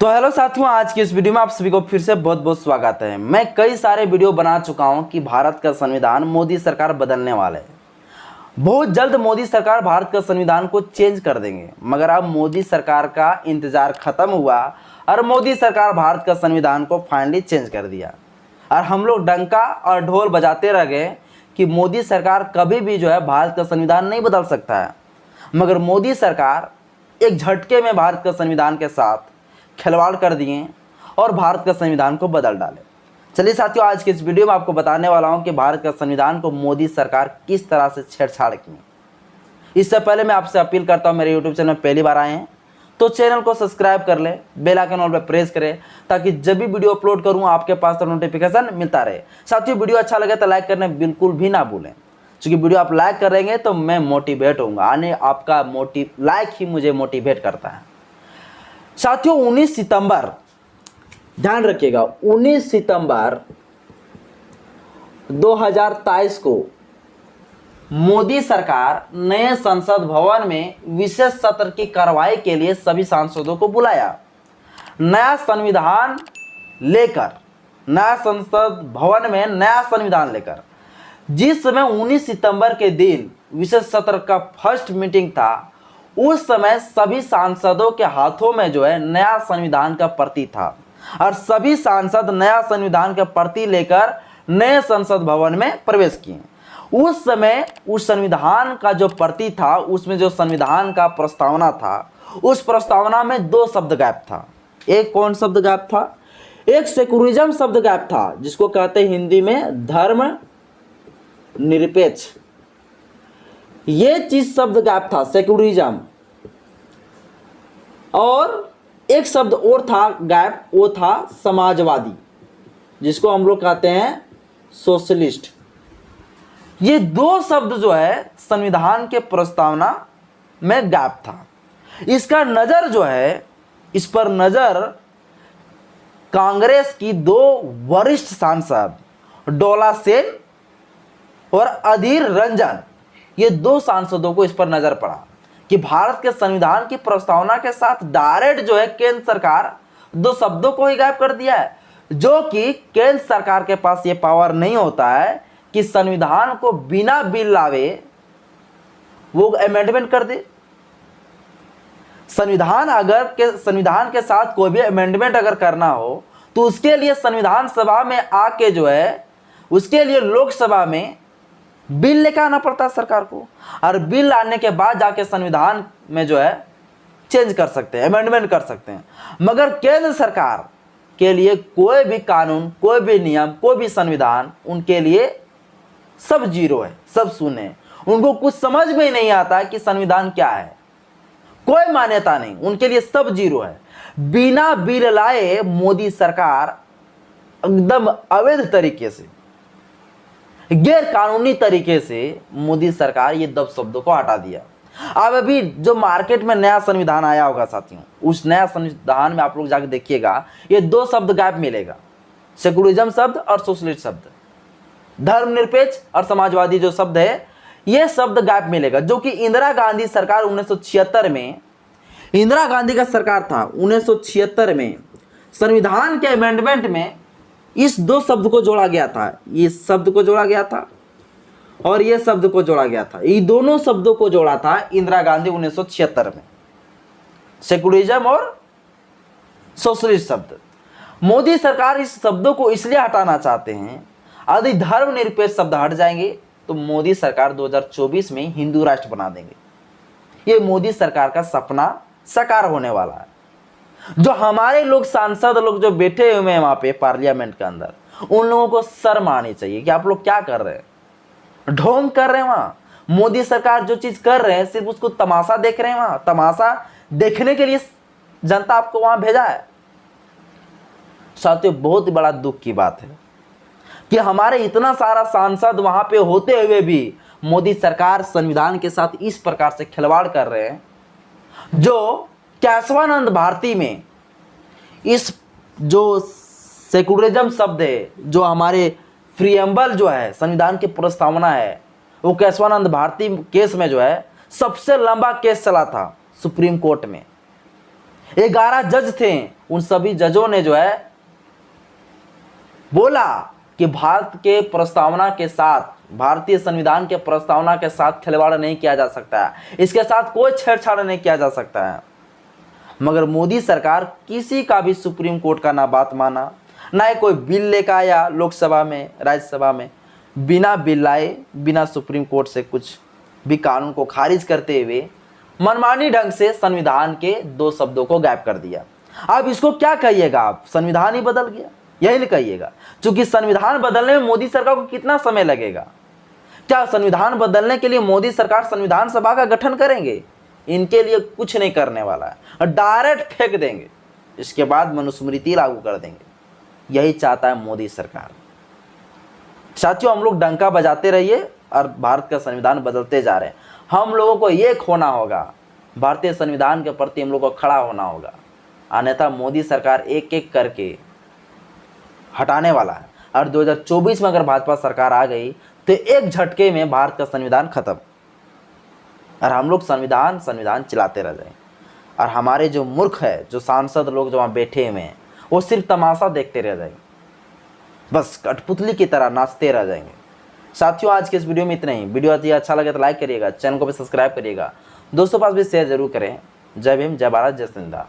तो हेलो साथियों, आज की इस वीडियो में आप सभी को फिर से बहुत बहुत स्वागत है। मैं कई सारे वीडियो बना चुका हूं कि भारत का संविधान मोदी सरकार बदलने वाले है। बहुत जल्द मोदी सरकार भारत का संविधान को चेंज कर देंगे, मगर अब मोदी सरकार का इंतजार खत्म हुआ और मोदी सरकार भारत का संविधान को फाइनली चेंज कर दिया। और हम लोग डंका और ढोल बजाते रह गए कि मोदी सरकार कभी भी भारत का संविधान नहीं बदल सकता है, मगर मोदी सरकार एक झटके में भारत का संविधान के साथ खिलवाड़ कर दिए और भारत का संविधान को बदल डाले। चलिए साथियों, आज के इस वीडियो में आपको बताने वाला हूं कि भारत का संविधान को मोदी सरकार किस तरह से छेड़छाड़ की। इससे पहले मैं आपसे अपील करता हूं, मेरे यूट्यूब चैनल में पहली बार आए हैं तो चैनल को सब्सक्राइब कर ले, बेल आइकन ऑल पे प्रेस करें ताकि जब भी वीडियो अपलोड करूं आपके पास तो नोटिफिकेशन मिलता रहे। साथियों, वीडियो अच्छा लगे तो लाइक करने बिल्कुल भी ना भूलें, क्योंकि वीडियो आप लाइक करेंगे तो मैं मोटिवेट होऊंगा। आने आपका लाइक ही मुझे मोटिवेट करता है। साथियों, 19 सितंबर, ध्यान रखिएगा, 19 सितंबर 2023 को मोदी सरकार नए संसद भवन में विशेष सत्र की कार्रवाई के लिए सभी सांसदों को बुलाया। नया संविधान लेकर, नया संसद भवन में नया संविधान लेकर, जिस समय 19 सितंबर के दिन विशेष सत्र का फर्स्ट मीटिंग था, उस समय सभी सांसदों के हाथों में नया संविधान का प्रति था और सभी सांसद नया संविधान का प्रति लेकर नए संसद भवन में प्रवेश किए। उस समय उस संविधान का जो प्रति था, उसमें जो संविधान का प्रस्तावना था, उस प्रस्तावना में दो शब्द गायब था। एक कौन शब्द गायब था? एक सेकुलरिज्म शब्द गायब था, जिसको कहते हैं हिंदी में धर्म निरपेक्ष। ये चीज शब्द गायब था, सेकुलरिज्म। और एक शब्द और था गायब, वो था समाजवादी, जिसको हम लोग कहते हैं सोशलिस्ट। ये दो शब्द संविधान के प्रस्तावना में गायब था। इसका नजर इस पर नजर कांग्रेस की दो वरिष्ठ सांसद डोला सेन और अधीर रंजन, ये दो सांसदों को इस पर नजर पड़ा कि भारत के संविधान की प्रस्तावना के साथ डायरेक्ट केंद्र सरकार दो शब्दों को ही गायब कर दिया है, जो कि केंद्र सरकार के पास ये पावर नहीं होता है कि संविधान को बिना बिल लावे वो अमेंडमेंट कर दे। संविधान के साथ कोई भी अमेंडमेंट अगर करना हो तो उसके लिए संविधान सभा में आके उसके लिए लोकसभा में बिल लेकर आना पड़ता है सरकार को, और बिल लाने के बाद जाके संविधान में चेंज कर सकते हैं, अमेंडमेंट कर सकते हैं। मगर केंद्र सरकार के लिए कोई भी कानून, कोई भी नियम, कोई भी संविधान, उनके लिए सब जीरो है, सब शून्य है। उनको कुछ समझ में ही नहीं आता कि संविधान क्या है, कोई मान्यता नहीं, उनके लिए सब जीरो है। बिना बिल लाए मोदी सरकार एकदम अवैध तरीके से, गैर कानूनी तरीके से मोदी सरकार ये दो शब्दों को हटा दिया। अब अभी जो मार्केट में नया संविधान आया होगा साथियों, उस नया संविधान में आप लोग जाके देखिएगा, ये दो शब्द गायब मिलेगा, सेकुलरिज्म शब्द और सोशलिस्ट शब्द। धर्मनिरपेक्ष और समाजवादी जो शब्द है, ये शब्द गायब मिलेगा, जो कि इंदिरा गांधी सरकार 1976 में, इंदिरा गांधी का सरकार था 1976 में, संविधान के अमेंडमेंट में इस दो शब्द को जोड़ा गया था। इस शब्द को जोड़ा गया था और ये शब्द को जोड़ा गया था। ये दोनों शब्दों को जोड़ा था इंदिरा गांधी 1976 में, सेकुलरिज्म और सोशलिस्ट शब्द। मोदी सरकार इस शब्दों को इसलिए हटाना चाहते हैं, यदि धर्मनिरपेक्ष शब्द हट जाएंगे तो मोदी सरकार 2024 में हिंदू राष्ट्र बना देंगे। ये मोदी सरकार का सपना साकार होने वाला है। जो हमारे लोग सांसद लोग जो बैठे हुए हैं वहां पे पार्लियामेंट के अंदर, उन लोगों को शर्म आनी चाहिए कि आप लोग क्या कर रहे हैं, ढोंग कर रहे हैं। वहां मोदी सरकार जो चीज कर रहे हैं सिर्फ उसको तमाशा देख रहे हैं। वहां तमाशा देखने के लिए जनता आपको वहां भेजा है। साथियों, बहुत बड़ा दुख की बात है कि हमारे इतना सारा सांसद वहां पे होते हुए भी मोदी सरकार संविधान के साथ इस प्रकार से खिलवाड़ कर रहे हैं। जो केशवानंद भारती में इस जो सेकुलरिज्म शब्द है, जो हमारे प्रीएम्बल है संविधान की प्रस्तावना है, वो केशवानंद भारती केस में सबसे लंबा केस चला था सुप्रीम कोर्ट में। 11 जज थे, उन सभी जजों ने जो है बोला कि भारत के प्रस्तावना के साथ, भारतीय संविधान के प्रस्तावना के साथ खिलवाड़ नहीं किया जा सकता है, इसके साथ कोई छेड़छाड़ नहीं किया जा सकता है। मगर मोदी सरकार किसी का भी सुप्रीम कोर्ट का ना बात माना, ना ही कोई बिल लेकर आया लोकसभा में, राज्यसभा में, बिना बिल लाए, बिना सुप्रीम कोर्ट से कुछ भी कानून को खारिज करते हुए मनमानी ढंग से संविधान के 2 शब्दों को गायब कर दिया। अब इसको क्या कहिएगा आप, संविधान ही बदल गया, यही नहीं कहिएगा। क्योंकि संविधान बदलने में मोदी सरकार को कितना समय लगेगा? क्या संविधान बदलने के लिए मोदी सरकार संविधान सभा का गठन करेंगे? इनके लिए कुछ नहीं करने वाला है, और डायरेक्ट फेंक देंगे, इसके बाद मनुस्मृति लागू कर देंगे। यही चाहता है मोदी सरकार। साथियों, हम लोग डंका बजाते रहिए और भारत का संविधान बदलते जा रहे हैं। हम लोगों को एक होना होगा, भारतीय संविधान के प्रति हम लोग को खड़ा होना होगा, अन्यथा मोदी सरकार एक एक करके हटाने वाला है। और 2024 में अगर भाजपा सरकार आ गई तो एक झटके में भारत का संविधान खत्म, और हम लोग संविधान संविधान चिल्लाते रह जाएंगे। और हमारे जो मूर्ख है, जो सांसद लोग जो वहाँ बैठे हुए हैं, वो सिर्फ तमाशा देखते रह जाएंगे, बस कठपुतली की तरह नाचते रह जाएंगे। साथियों, आज के इस वीडियो में इतना ही। वीडियो अच्छा लगे तो लाइक करिएगा, चैनल को भी सब्सक्राइब करिएगा, दोस्तों पास भी शेयर जरूर करें। जय भीम, जय भारत, जय संविधान।